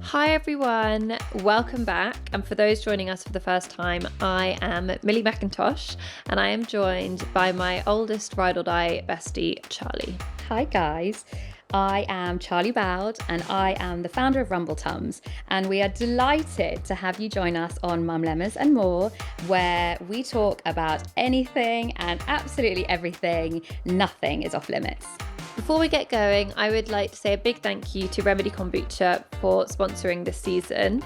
Hi everyone, welcome back. And for those joining us for the first time, I am Millie McIntosh and I am joined by my oldest ride or die bestie, Charlie. Hi guys, I am Charlie Bowd and I am the founder of Rumble Tums, and we are delighted to have you join us on Mumlemmas and More, where we talk about anything and absolutely everything. Nothing is off limits. Before we get going, I would like to say a big thank you to Remedy Kombucha for sponsoring this season.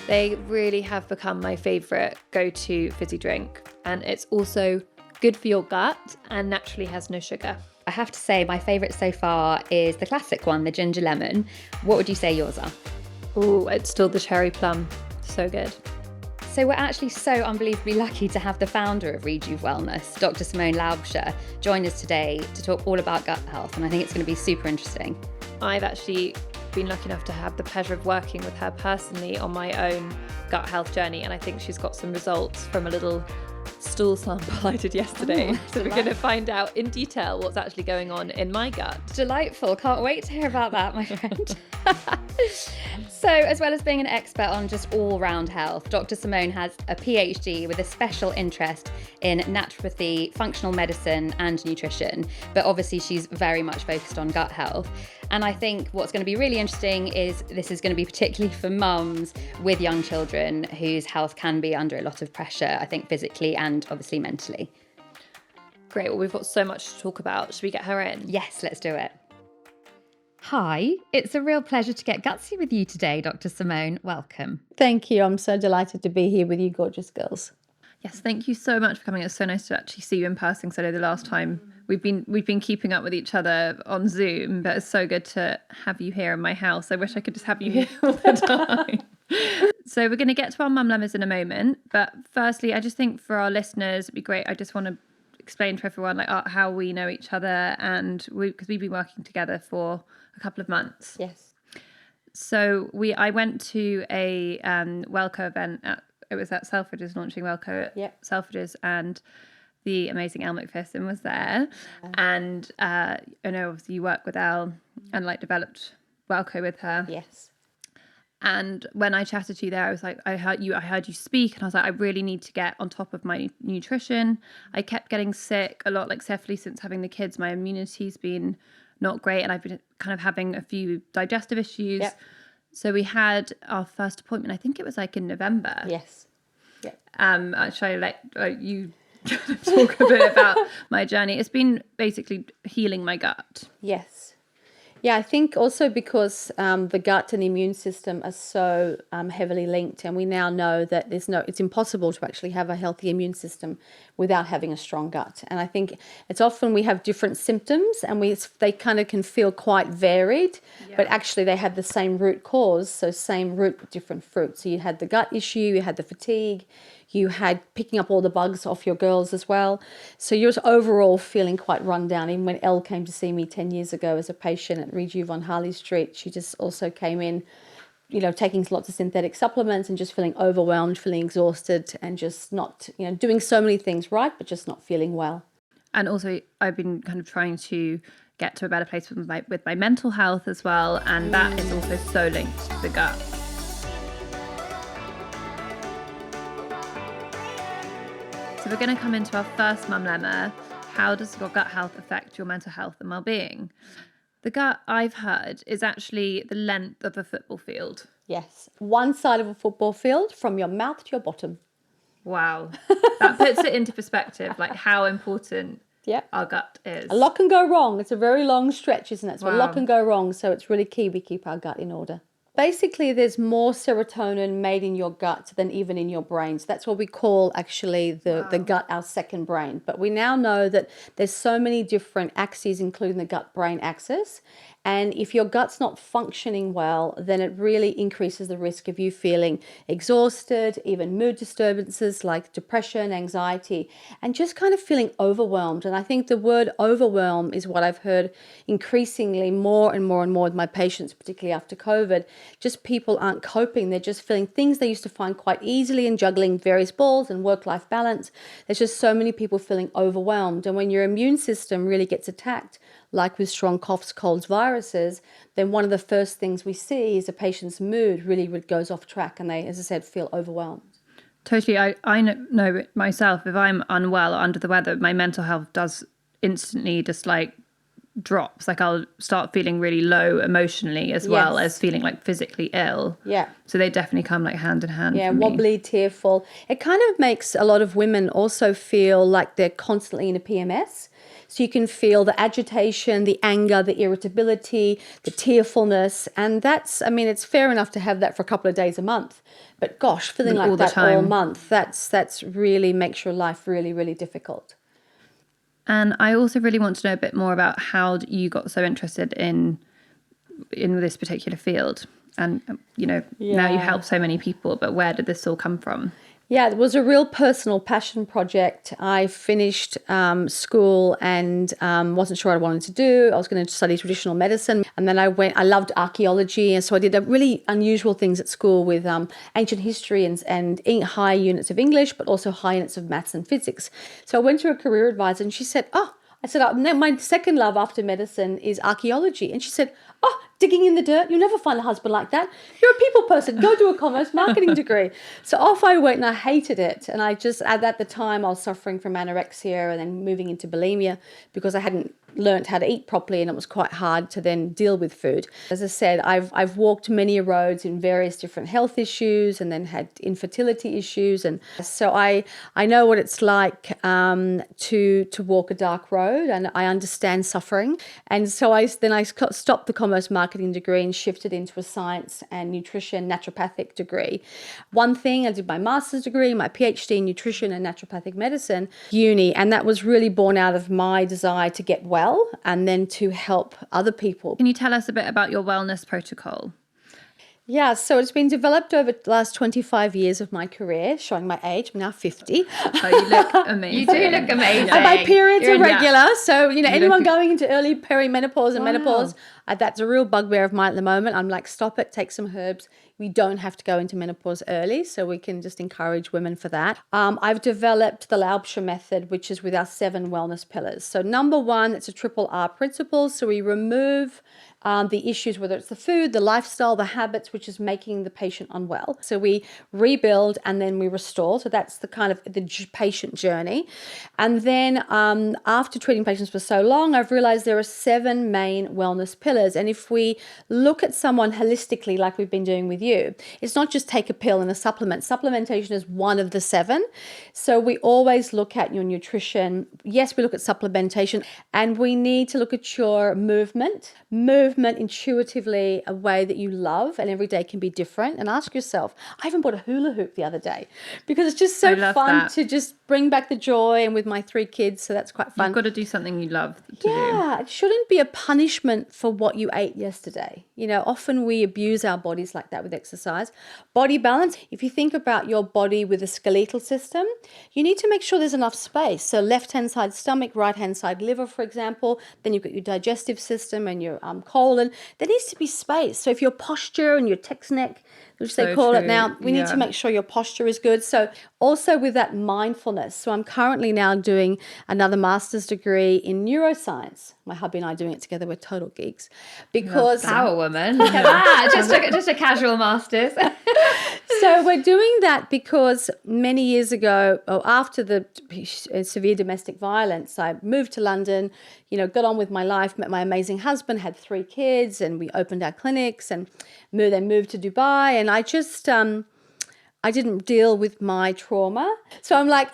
They really have become my favourite go-to fizzy drink, and it's also good for your gut and naturally has no sugar. I have to say my favourite so far is the classic one, the ginger lemon. What would you say yours are? Oh, it's still the cherry plum. So good. So we're actually so unbelievably lucky to have the founder of Rejuv Wellness, Dr Simone Laubscher, join us today to talk all about gut health, and I think it's going to be super interesting. I've actually been lucky enough to have the pleasure of working with her personally on my own gut health journey, and I think she's got some results from a little stool sample I did yesterday. So we're going to find out in detail what's actually going on in my gut. Delightful. Can't wait to hear about that, my friend. So, as well as being an expert on just all-round health, Dr. Simone has a PhD with a special interest in naturopathy, functional medicine, and nutrition. But obviously, she's very much focused on gut health. And I think what's going to be really interesting is this is going to be particularly for mums with young children whose health can be under a lot of pressure, I think physically and obviously mentally. Great. Well, we've got so much to talk about. Should we get her in? Yes, let's do it. Hi, it's a real pleasure to get gutsy with you today, Dr. Simone. Welcome. Thank you. I'm so delighted to be here with you gorgeous girls. Yes, thank you so much for coming. It's so nice to actually see you in person. So I know the last time we've been keeping up with each other on Zoom, but it's so good to have you here in my house. I wish I could just have you here all the time. So we're going to get to our Mumlemmas in a moment, but firstly, I just think for our listeners, it'd be great. I just want to explain to everyone how we know each other, and because we've been working together for a couple of months. Yes. So I went to a Wellco event. It was at Selfridges, launching Wellco at Selfridges, and the amazing Elle McPherson was there. Yeah. And I know obviously you work with Elle and developed Wellco with her. Yes. And when I chatted to you there, I was like, I heard you speak, and I was like, I really need to get on top of my nutrition. I kept getting sick a lot, definitely since having the kids. My immunity's been not great, and I've been kind of having a few digestive issues. Yep. So we had our first appointment, I think it was in November. Yes. Yeah. Shall I let you talk a bit about my journey? It's been basically healing my gut. Yes. Yeah, I think also because the gut and the immune system are so heavily linked, and we now know that it's impossible to actually have a healthy immune system without having a strong gut. And I think it's often we have different symptoms, and they kind of can feel quite varied, but actually they have the same root cause, so same root but different fruit. So you had the gut issue, you had the fatigue, you had picking up all the bugs off your girls as well. So you're overall feeling quite run down. Even when Elle came to see me 10 years ago as a patient at Rejuv on Harley Street, she just also came in, taking lots of synthetic supplements and just feeling overwhelmed, feeling exhausted, and just not, doing so many things right, but just not feeling well. And also I've been kind of trying to get to a better place with my mental health as well. And that is also so linked to the gut. So we're going to come into our first Mumlemma. How does your gut health affect your mental health and well-being? The gut, I've heard, is actually the length of a football field. Yes. One side of a football field from your mouth to your bottom. Wow. That puts it into perspective, how important our gut is. A lot can go wrong. It's a very long stretch, isn't it? So a lot can go wrong. So it's really key we keep our gut in order. Basically, there's more serotonin made in your gut than even in your brain. So that's what we call actually the gut our second brain. But we now know that there's so many different axes, including the gut-brain axis. And if your gut's not functioning well, then it really increases the risk of you feeling exhausted, even mood disturbances like depression, anxiety, and just kind of feeling overwhelmed. And I think the word overwhelm is what I've heard increasingly more and more and more with my patients, particularly after COVID. Just people aren't coping. They're just feeling things they used to find quite easily and juggling various balls and work-life balance. There's just so many people feeling overwhelmed. And when your immune system really gets attacked, like with strong coughs, colds, viruses, then one of the first things we see is a patient's mood really goes off track and they, as I said, feel overwhelmed. Totally. I know myself, if I'm unwell or under the weather, my mental health does instantly just like drops. Like I'll start feeling really low emotionally as well as feeling like physically ill. Yeah. So they definitely come like hand in hand. Yeah, for me. wobbly, tearful. It kind of makes a lot of women also feel like they're constantly in a PMS. So you can feel the agitation, the anger, the irritability, the tearfulness. And that's, I mean, it's fair enough to have that for a couple of days a month. But gosh, feeling like that all month, that's really makes your life really, really difficult. And I also really want to know a bit more about how you got so interested in this particular field. And, now you help so many people, but where did this all come from? Yeah, it was a real personal passion project. I finished school and wasn't sure what I wanted to do. I was going to study traditional medicine. And then I loved archaeology. And so I did really unusual things at school with ancient history and high units of English, but also high units of maths and physics. So I went to a career advisor and she said, I said, my second love after medicine is archaeology. And she said, digging in the dirt, you'll never find a husband like that. You're a people person. Go do a commerce marketing degree. So off I went and I hated it. And I just, at the time, I was suffering from anorexia and then moving into bulimia because I hadn't learned how to eat properly and it was quite hard to then deal with food. As I said, I've walked many roads in various different health issues and then had infertility issues. And so I know what it's like to walk a dark road and I understand suffering. And so I stopped the commerce marketing degree and shifted into a science and nutrition naturopathic degree. One thing, I did my master's degree, my PhD in nutrition and naturopathic medicine, uni, and that was really born out of my desire to get well and then to help other people. Can you tell us a bit about your wellness protocol? Yeah, so it's been developed over the last 25 years of my career, showing my age. I'm now 50. Oh, you look amazing. You do look amazing. And my periods are regular. So, anyone going into early perimenopause and menopause, that's a real bugbear of mine at the moment. I'm like, stop it, take some herbs. We don't have to go into menopause early, so we can just encourage women for that. I've developed the Laubscher method, which is with our 7 wellness pillars. So number 1, it's a triple R principle. So we remove the issues, whether it's the food, the lifestyle, the habits, which is making the patient unwell. So we rebuild and then we restore. So that's the kind of the patient journey. And then after treating patients for so long, I've realized there are 7 main wellness pillars. And if we look at someone holistically, like we've been doing with you, it's not just take a pill and a supplement. Supplementation is one of the 7. So we always look at your nutrition. Yes, we look at supplementation and we need to look at your movement intuitively, a way that you love, and every day can be different. And ask yourself, I even bought a hula hoop the other day because it's just so fun to just bring back the joy, and with my 3 kids, so that's quite fun. You've got to do something you love to do. Yeah, it shouldn't be a punishment for what you ate yesterday. Often we abuse our bodies like that with exercise. Body balance, if you think about your body with a skeletal system, you need to make sure there's enough space. So left-hand side stomach, right-hand side liver, for example, then you've got your digestive system and your colon. There needs to be space. So if your posture and your text neck, which they call it now, we need to make sure your posture is good. So also with that mindfulness. So I'm currently now doing another master's degree in neuroscience. My hubby and I are doing it together. We're total geeks. Because power woman. Look at that. Just a casual master's. So we're doing that because many years ago, after the severe domestic violence, I moved to London, got on with my life, met my amazing husband, had 3 kids, and we opened our clinics and then moved to Dubai. And I just, I didn't deal with my trauma. So I'm like,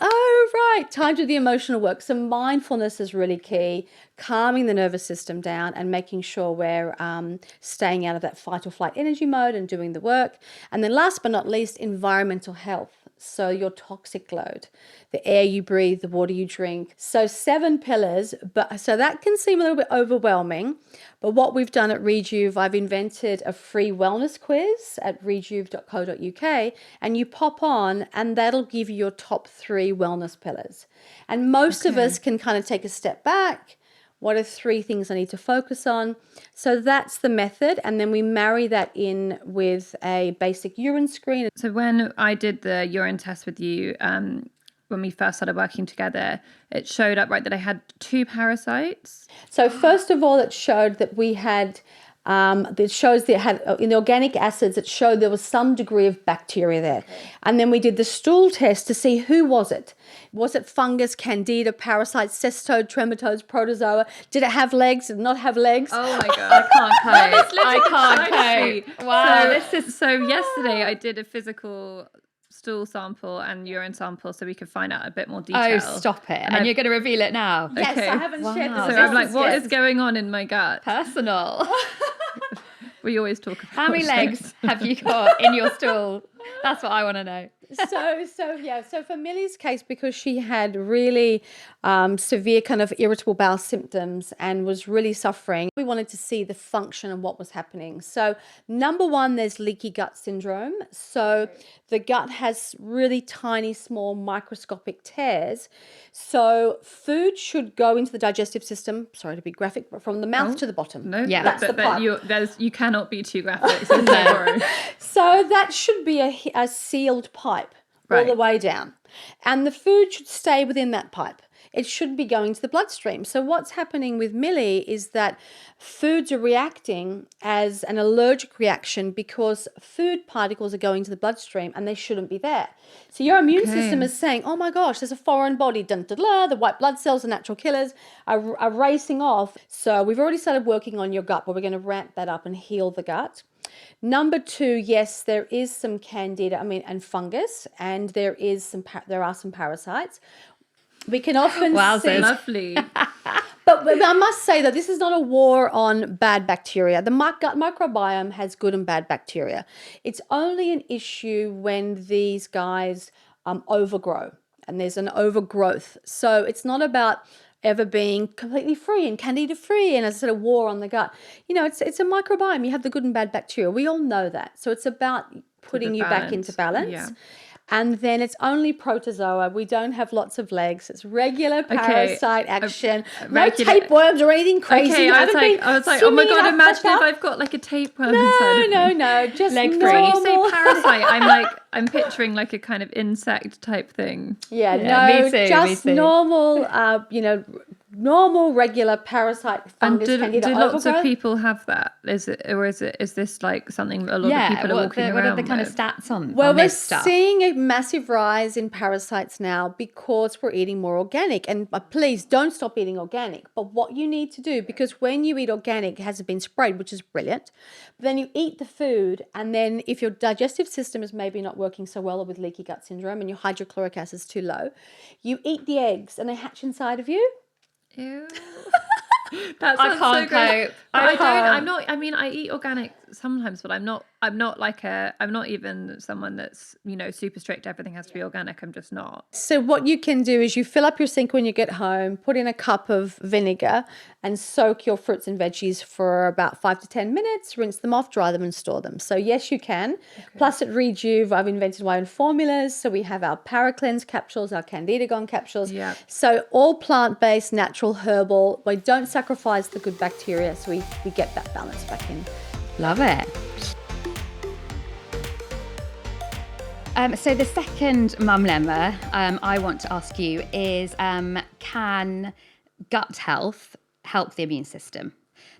time to do the emotional work. So mindfulness is really key, calming the nervous system down and making sure we're staying out of that fight or flight energy mode and doing the work. And then last but not least, environmental health. so your toxic load, the air you breathe, the water you drink. So 7 pillars, but so that can seem a little bit overwhelming. But what we've done at Rejuv, I've invented a free wellness quiz at rejuv.co.uk, and you pop on and that'll give you your top 3 wellness pillars. And most of us can kind of take a step back. What are 3 things I need to focus on? So that's the method. And then we marry that in with a basic urine screen. So when I did the urine test with you, when we first started working together, it showed up, right, that I had 2 parasites. So first of all, it showed that we had, it shows that it had, in the organic acids, it showed there was some degree of bacteria there. And then we did the stool test to see who was it. Was it fungus, candida, parasites, cestode, trematodes, protozoa? Did it have legs? Did it not have legs? Oh my God. I can't cope. I can't cope. Wow. So yesterday I did a physical stool sample and urine sample so we could find out a bit more detail. Oh, stop it. And you're going to reveal it now? Yes, Okay. I haven't shared Wow. this. So I'm like, what is going on in my gut? Personal. We always talk about How many it. legs have you got in your stool? That's what I want to know. So for Millie's case, because she had really severe kind of irritable bowel symptoms and was really suffering, we wanted to see the function and what was happening. So number 1, there's leaky gut syndrome. So the gut has really tiny, small, microscopic tears. So food should go into the digestive system, sorry to be graphic, but from the mouth to the bottom. No, Yeah. that's the part. you cannot be too graphic. So don't worry. So that should be a sealed pipe all Right. the way down. And the food should stay within that pipe. It should be going to the bloodstream. So what's happening with Millie is that foods are reacting as an allergic reaction because food particles are going to the bloodstream and they shouldn't be there. So your immune system is saying, oh my gosh, there's a foreign body, dun, dun, dun, the white blood cells, the natural killers are racing off. So we've already started working on your gut, but we're going to ramp that up and heal the gut. Number 2, yes, there is some candida, and fungus, and there are some parasites. We can often see, Lovely. but I must say that this is not a war on bad bacteria. The gut microbiome has good and bad bacteria. It's only an issue when these guys overgrow, and there's an overgrowth. So it's not about ever being completely free and candida free and as I said, a war on the gut. It's a microbiome. You have the good and bad bacteria. We all know that. So it's about putting you back into balance. Yeah. And then it's only protozoa. We don't have lots of legs. It's regular parasite action. No tapeworms or anything crazy. Okay, I was like, oh my God, imagine if I've got like a tapeworm inside of me. No, just Leg free. normal. When you say parasite, I'm picturing like a kind of insect type thing. Yeah, me no, too, just me too. normal, regular parasite And fungus. do candida lots of overgrowth. people have that? Is this like something a lot of people are walking around what are the kind of with? stats on Well, on we're this stuff? seeing a massive rise in parasites now because we're eating more organic. And please don't stop eating organic. But what you need to do, because when you eat organic, it hasn't been sprayed, which is brilliant. But then you eat the food, and then if your digestive system is maybe not working so well with leaky gut syndrome and your hydrochloric acid is too low, you eat the eggs and they hatch inside of you. Ew. That I sounds can't so gross. cope. I eat organic sometimes, but I'm not even someone that's, super strict. Everything has to be organic. I'm just not. So what you can do is you fill up your sink when you get home, put in a cup of vinegar and soak your fruits and veggies for about 5 to 10 minutes, rinse them off, dry them and store them. So yes, you can. Okay. Plus at Rejuv, I've invented my own formulas. So we have our Paracleanse capsules, our Candida Gone capsules. Yeah. So all plant-based, natural, herbal. We don't sacrifice the good bacteria. So we get that balance back in. Love it. So the second mumlemma I want to ask you is, can gut health help the immune system?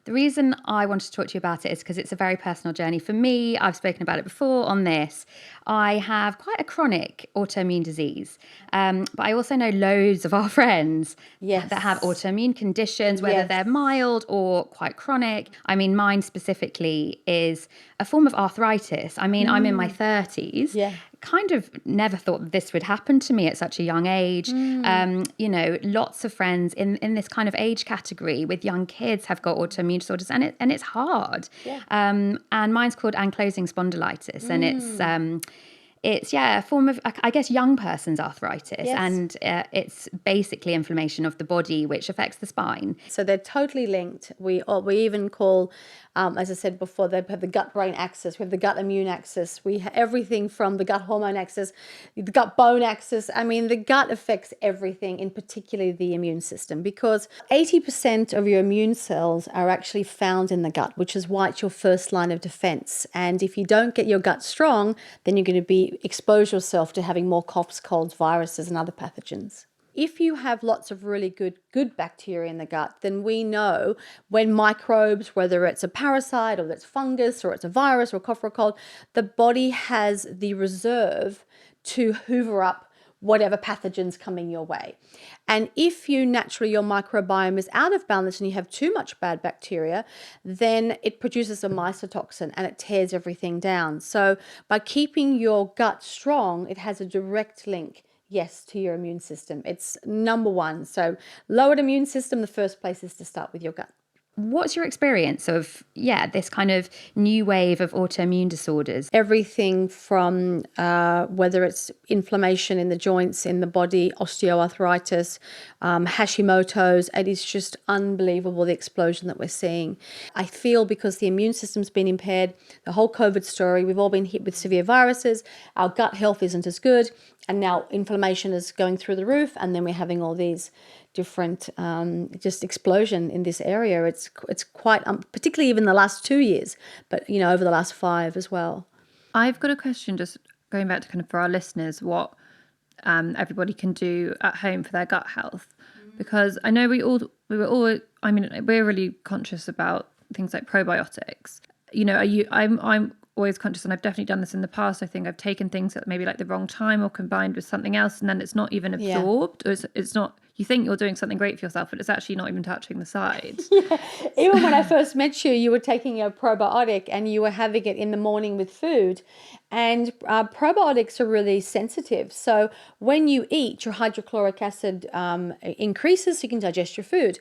The reason I wanted to talk to you about it is because it's a very personal journey for me. I've spoken about it before on this. I have quite a chronic autoimmune disease, but I also know loads of our friends that have autoimmune conditions, whether they're mild or quite chronic. Mine specifically is a form of arthritis. I'm in my 30s. Yeah. Kind of never thought this would happen to me at such a young age. Lots of friends in this kind of age category with young kids have got autoimmune disorders, and it's hard. Yeah. And mine's called ankylosing spondylitis, and it's a form of, I guess, young person's arthritis. Yes. And it's basically inflammation of the body, which affects the spine. So they're totally linked. We even call, as I said before, they have the gut-brain axis. We have the gut-immune axis. We have everything from the gut-hormone axis, the gut-bone axis. I mean, the gut affects everything, in particularly the immune system, because 80% of your immune cells are actually found in the gut, which is why it's your first line of defense. And if you don't get your gut strong, then you're going to expose yourself to having more coughs, colds, viruses, and other pathogens. If you have lots of really good bacteria in the gut, then we know when microbes, whether it's a parasite or it's fungus or it's a virus or a cough or a cold, the body has the reserve to hoover up whatever pathogens coming your way. And if your microbiome is out of balance and you have too much bad bacteria, then it produces a mycotoxin and it tears everything down. So by keeping your gut strong, it has a direct link, yes, to your immune system. It's number one. So lowered immune system, the first place is to start with your gut. What's your experience of, this kind of new wave of autoimmune disorders? Everything from whether it's inflammation in the joints, in the body, osteoarthritis, Hashimoto's, it is just unbelievable the explosion that we're seeing. I feel because the immune system's been impaired, the whole COVID story, we've all been hit with severe viruses, our gut health isn't as good, and now inflammation is going through the roof, and then we're having all these different just explosion in this area. It's quite particularly even the last 2 years, but over the last 5 as well. I've got a question, just going back to kind of for our listeners, what everybody can do at home for their gut health, because I know we're really conscious about things like probiotics. I'm always conscious, and I've definitely done this in the past. I think I've taken things at maybe like the wrong time or combined with something else, and then it's not even absorbed, or it's not. You think you're doing something great for yourself, but it's actually not even touching the sides. Yeah. Even when I first met you, you were taking a probiotic and you were having it in the morning with food. And probiotics are really sensitive. So when you eat, your hydrochloric acid increases so you can digest your food.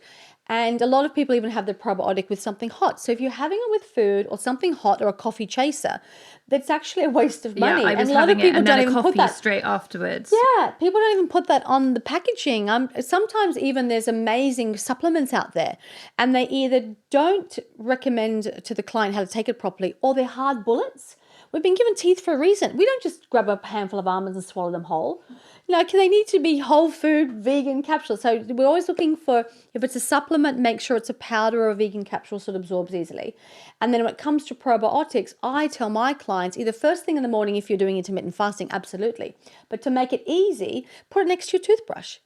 And a lot of people even have the probiotic with something hot. So if you're having it with food or something hot or a coffee chaser, that's actually a waste of money. Yeah, I was and a lot having of people it and don't then a even coffee put that straight afterwards. Yeah, people don't even put that on the packaging. Sometimes even there's amazing supplements out there, and they either don't recommend to the client how to take it properly, or they're hard bullets. We've been given teeth for a reason. We don't just grab a handful of almonds and swallow them whole. They need to be whole food, vegan capsules. So we're always looking for, if it's a supplement, make sure it's a powder or a vegan capsule so it absorbs easily. And then when it comes to probiotics, I tell my clients either first thing in the morning if you're doing intermittent fasting, absolutely. But to make it easy, put it next to your toothbrush.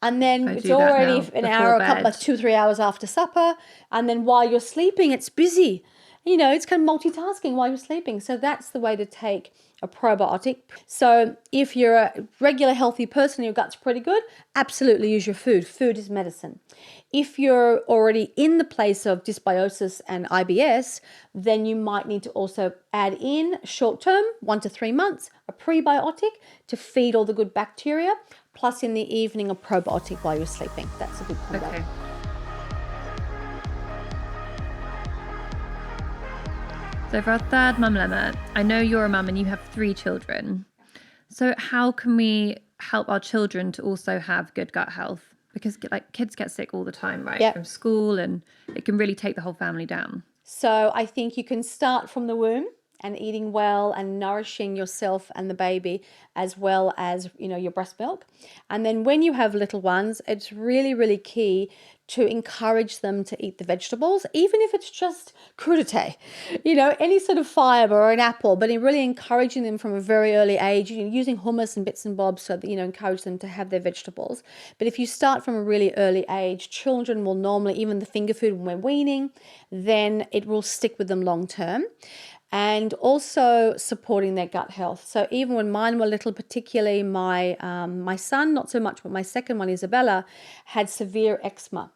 And then it's already an hour, a couple of 2-3 hours after supper. And then while you're sleeping, it's busy. It's kind of multitasking while you're sleeping. So that's the way to take a probiotic. So if you're a regular healthy person, your gut's pretty good, absolutely use your food. Food is medicine. If you're already in the place of dysbiosis and IBS, then you might need to also add in short term, 1 to 3 months, a prebiotic to feed all the good bacteria, plus in the evening a probiotic while you're sleeping. That's a good combo. Okay. So for our third Mumlemma, I know you're a mum and you have 3 children. So how can we help our children to also have good gut health? Because kids get sick all the time, right? Yep. From school, and it can really take the whole family down. So I think you can start from the womb and eating well and nourishing yourself and the baby, as well as, your breast milk. And then when you have little ones, it's really, really key to encourage them to eat the vegetables, even if it's just crudité, any sort of fiber or an apple, but really encouraging them from a very early age, using hummus and bits and bobs so that, encourage them to have their vegetables. But if you start from a really early age, children will normally, even the finger food when we're weaning, then it will stick with them long term. And also supporting their gut health. So even when mine were little, particularly my son, not so much, but my second one, Isabella, had severe eczema.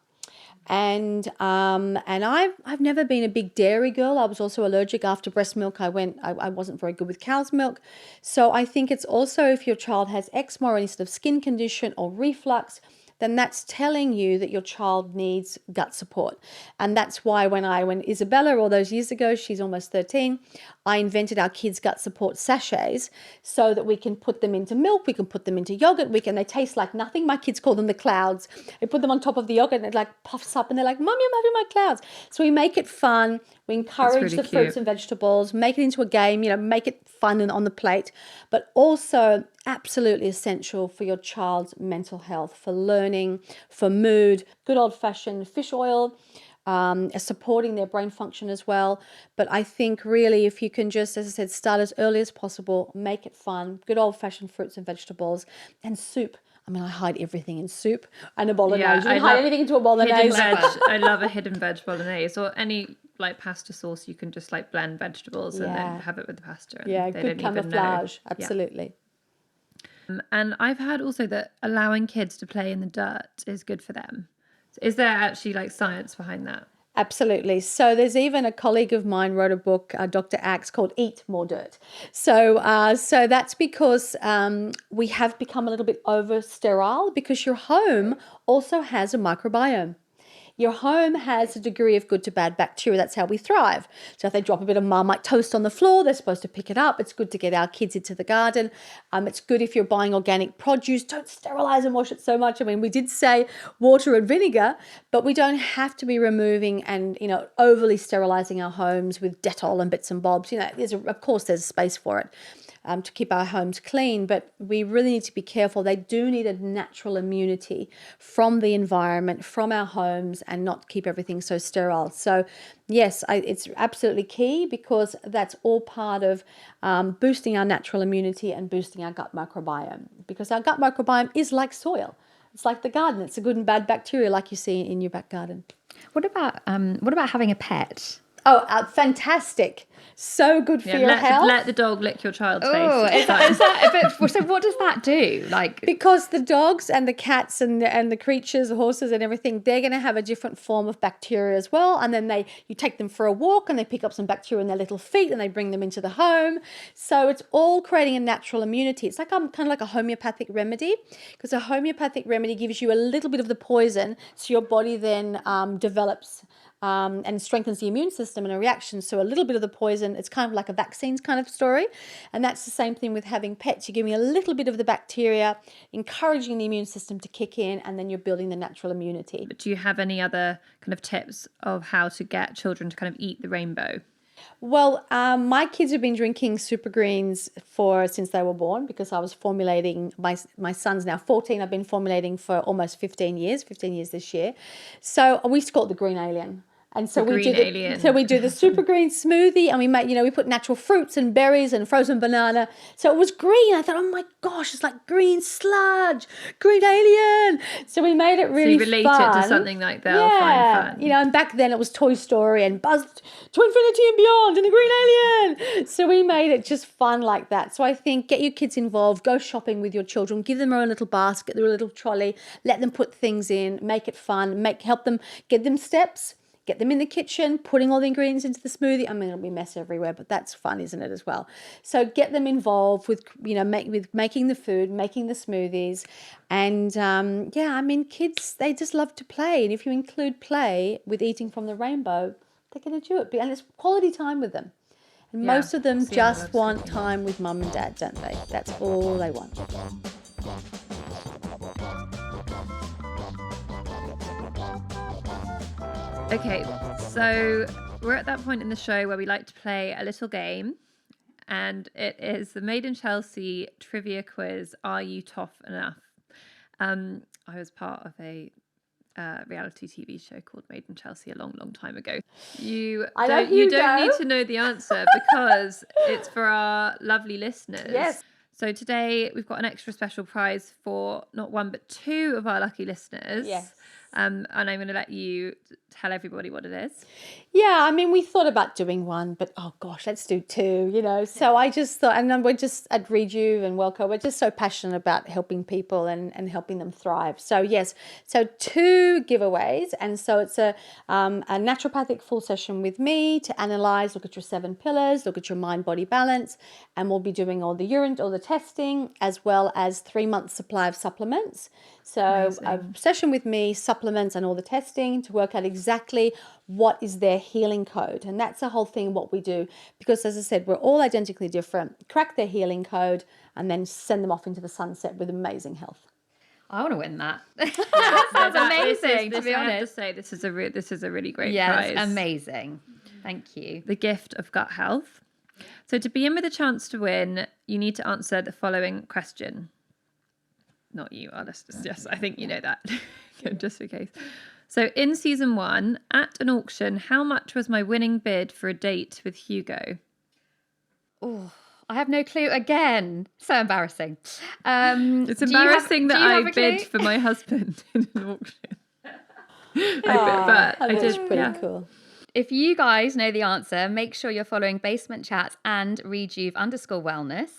And I've never been a big dairy girl. I was also allergic after breast milk. I wasn't very good with cow's milk. So I think it's also, if your child has eczema or any sort of skin condition or reflux, then that's telling you that your child needs gut support. And that's why when Isabella, all those years ago, she's almost 13, I invented our kids' gut support sachets so that we can put them into milk, we can put them into yogurt, they taste like nothing. My kids call them the clouds. We put them on top of the yogurt and it like puffs up and they're like, Mommy, I'm having my clouds. So we make it fun. We encourage really the cute. fruits and vegetables, make it into a game, make it fun and on the plate, but also absolutely essential for your child's mental health, for learning, for mood, good old-fashioned fish oil, supporting their brain function as well. But I think really if you can just, as I said, start as early as possible, make it fun, good old-fashioned fruits and vegetables, and soup. I mean, I hide everything in soup and a bolognese. Yeah, You can hide anything into a bolognese. Hidden veg. I love a hidden veg bolognese, or any like pasta sauce. You can just like blend vegetables and then have it with the pasta. And Yeah, they good don't even camouflage. know. Absolutely. Yeah. And I've heard also that allowing kids to play in the dirt is good for them. So is there actually like science behind that? Absolutely. So there's even a colleague of mine wrote a book, Dr. Axe, called Eat More Dirt. So that's because we have become a little bit over sterile because your home also has a microbiome. Your home has a degree of good to bad bacteria. That's how we thrive. So if they drop a bit of Marmite toast on the floor, they're supposed to pick it up. It's good to get our kids into the garden. It's good if you're buying organic produce. Don't sterilize and wash it so much. I mean, we did say water and vinegar, but we don't have to be removing and, overly sterilizing our homes with Dettol and bits and bobs. Of course, there's a space for it. To keep our homes clean, but we really need to be careful. They do need a natural immunity from the environment, from our homes, and not keep everything so sterile. So yes, it's absolutely key because that's all part of boosting our natural immunity and boosting our gut microbiome, because our gut microbiome is like soil. It's like the garden. It's a good and bad bacteria like you see in your back garden. What about having a pet? Oh, fantastic. So good for your health. Let the dog lick your child's face. So what does that do? Because the dogs and the cats and the creatures, the horses and everything, they're going to have a different form of bacteria as well. And then you take them for a walk and they pick up some bacteria in their little feet and they bring them into the home. So it's all creating a natural immunity. It's like kind of like a homeopathic remedy, because a homeopathic remedy gives you a little bit of the poison, so your body then develops and strengthens the immune system in a reaction. So a little bit of the poison, it's kind of like a vaccines kind of story. And that's the same thing with having pets. You're giving a little bit of the bacteria, encouraging the immune system to kick in, and then you're building the natural immunity. But do you have any other kind of tips of how to get children to kind of eat the rainbow? Well, my kids have been drinking super greens since they were born, because I was formulating, my son's now 14, I've been formulating for almost 15 years this year. So we used to call it the green alien. And so we do the super green smoothie, and we put natural fruits and berries and frozen banana. So it was green. I thought, oh my gosh, it's like green sludge, green alien. So we made it really fun. So you relate it to something like they'll find fun. And back then it was Toy Story and Buzz to Infinity and Beyond and the green alien. So we made it just fun like that. So I think get your kids involved, go shopping with your children, give them their own little basket, their little trolley, let them put things in, make it fun, help them, get them steps. Get them in the kitchen, putting all the ingredients into the smoothie. I mean, it'll be mess everywhere, but that's fun, isn't it, as well? So get them involved with, with making the food, making the smoothies. And kids, they just love to play. And if you include play with eating from the rainbow, they're going to do it. And it's quality time with them. And most of them just want time with mum and dad, don't they? That's all they want. Okay, so we're at that point in the show where we like to play a little game, and it is the Made in Chelsea trivia quiz. Are you toff enough? I was part of a reality TV show called Made in Chelsea a long, long time ago. You don't need to know the answer because it's for our lovely listeners. Yes. So today we've got an extra special prize for not one but two of our lucky listeners. Yes. And I'm going to let you tell everybody what it is. Yeah, I mean, we thought about doing one, but oh gosh, let's do two, So I just thought, and then we're just at Rejuv and Wellco, we're just so passionate about helping people and helping them thrive. So yes, so 2 giveaways. And so it's a naturopathic full session with me to analyze, look at your 7 pillars, look at your mind-body balance, and we'll be doing all the urine, all the testing, as well as 3 months supply of supplements. So a session with me, supplements and all the testing to work out exactly what is their healing code. And that's the whole thing, what we do. Because as I said, we're all identically different. Crack their healing code and then send them off into the sunset with amazing health. I want to win that. That's amazing, to be honest. I have to say, this is a really great prize. Yes, amazing. Thank you. The gift of gut health. So to be in with a chance to win, you need to answer the following question. Not you, our listeners. Yes, I think you know that. Just in case. So in season 1, at an auction, how much was my winning bid for a date with Hugo? Oh, I have no clue again. So embarrassing. It's embarrassing that I bid for my husband in an auction. I did. Pretty cool. If you guys know the answer, make sure you're following Basement Chats and Rejuv_wellness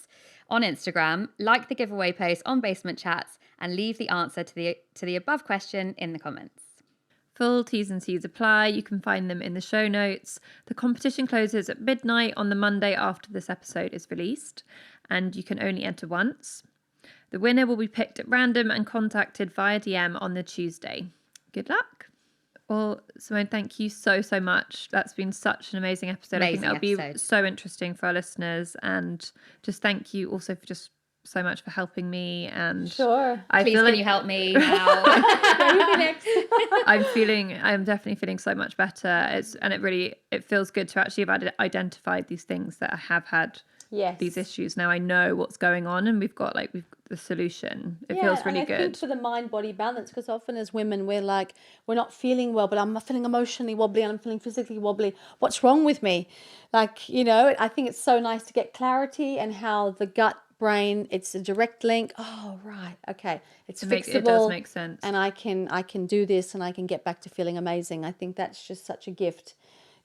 on Instagram, like the giveaway post on Basement Chats, and leave the answer to the above question in the comments. Full T&Cs apply. You can find them in the show notes. The competition closes at midnight on the Monday after this episode is released, and you can only enter once. The winner will be picked at random and contacted via DM on the Tuesday. Good luck. Well, Simone, thank you so much. That's been such an amazing episode. I think that'll be so interesting for our listeners. And just thank you also for just so much for helping me. And sure. Can you help me now? I'm definitely feeling so much better. It feels good to actually have identified these things that I have had. Yes. These issues. Now I know what's going on and we've got the solution. It feels really good. I think for the mind-body balance, because often as women we're not feeling well, but I'm feeling emotionally wobbly and I'm feeling physically wobbly. What's wrong with me? I think it's so nice to get clarity and how the gut brain, it's a direct link. Oh, right. Okay. It's fixable. It does make sense. And I can do this and I can get back to feeling amazing. I think that's just such a gift.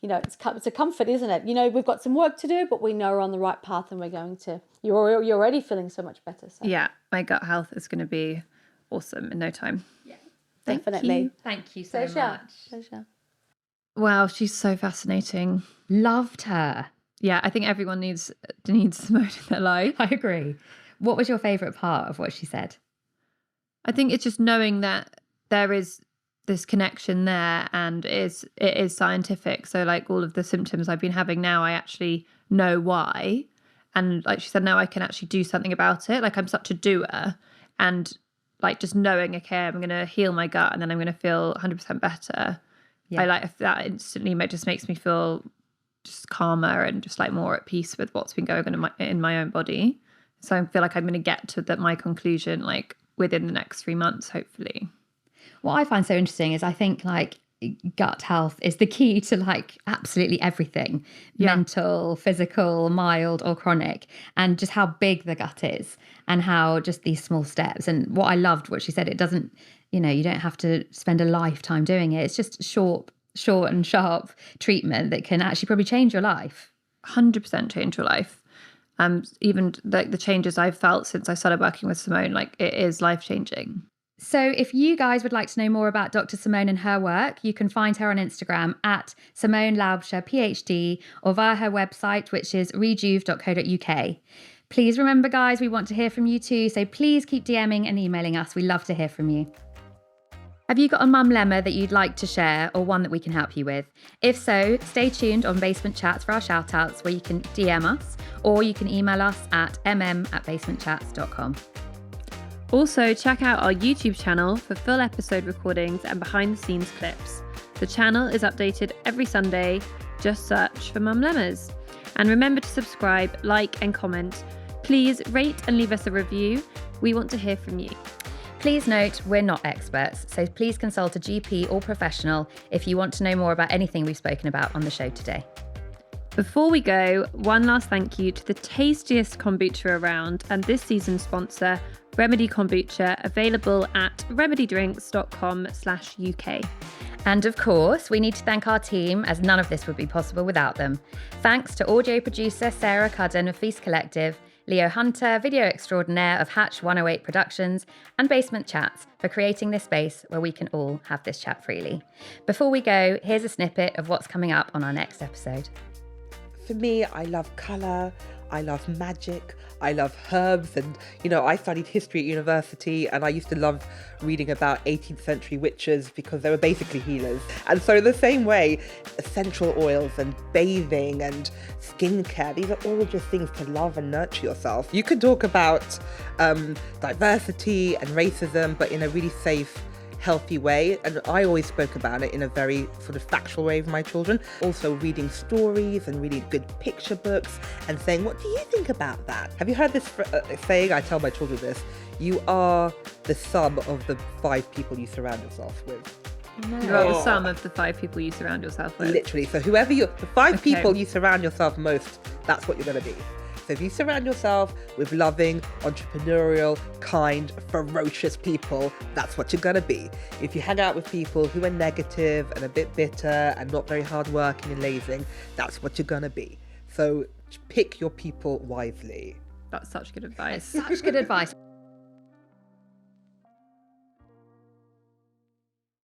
It's a comfort, isn't it? We've got some work to do, but we know we're on the right path and we're going to, you're already feeling so much better. So. Yeah, my gut health is going to be awesome in no time. Yeah, definitely. Thank you so much. Pleasure. Wow, she's so fascinating. Loved her. Yeah, I think everyone needs Simone in their life. I agree. What was your favourite part of what she said? I think it's just knowing that there is this connection there and it is scientific. So all of the symptoms I've been having now, I actually know why. And like she said, now I can actually do something about it. I'm such a doer, and just knowing, okay, I'm going to heal my gut and then I'm going to feel 100% better. Yeah. That instantly just makes me feel just calmer and just more at peace with what's been going on in my own body. So I feel like I'm going to get to my conclusion within the next 3 months, hopefully. What I find so interesting is I think gut health is the key to absolutely everything, mental, physical, mild or chronic, and just how big the gut is and how just these small steps. And what I loved what she said, it doesn't, you don't have to spend a lifetime doing it. It's just short and sharp treatment that can actually probably change your life. 100% change your life. Even the changes I've felt since I started working with Simone, it is life-changing. So if you guys would like to know more about Dr. Simone and her work, you can find her on Instagram at Simone Laubscher PhD or via her website, which is rejuv.co.uk. Please remember, guys, we want to hear from you too. So please keep DMing and emailing us. We love to hear from you. Have you got a mumlemma that you'd like to share or one that we can help you with? If so, stay tuned on Basement Chats for our shout-outs where you can DM us or you can email us at mm@basementchats.com. Also, check out our YouTube channel for full episode recordings and behind-the-scenes clips. The channel is updated every Sunday. Just search for Mumlemmas. And remember to subscribe, like and comment. Please rate and leave us a review. We want to hear from you. Please note, we're not experts, so please consult a GP or professional if you want to know more about anything we've spoken about on the show today. Before we go, one last thank you to the tastiest kombucha around and this season's sponsor, Remedy Kombucha, available at remedydrinks.com/UK. And of course, we need to thank our team, as none of this would be possible without them. Thanks to audio producer Sarah Cudden of Feast Collective, Leo Hunter, video extraordinaire of Hatch 108 Productions, and Basement Chats for creating this space where we can all have this chat freely. Before we go, here's a snippet of what's coming up on our next episode. For me, I love colour, I love magic, I love herbs, and I studied history at university, and I used to love reading about 18th century witches because they were basically healers. And so in the same way, essential oils and bathing and skincare, these are all just things to love and nurture yourself. You could talk about diversity and racism, but in a really safe, healthy way, and I always spoke about it in a very sort of factual way with my children. Also reading stories and reading good picture books and saying, what do you think about that? Have you heard this saying? I tell my children this: you are the sum of the 5 people you surround yourself with. You are the sum of the 5 people you surround yourself with. Literally. So the 5 people you surround yourself most, that's what you're going to be. So if you surround yourself with loving, entrepreneurial, kind, ferocious people, that's what you're going to be. If you hang out with people who are negative and a bit bitter and not very hardworking and lazy, that's what you're going to be. So pick your people wisely. That's such good advice. Such good advice.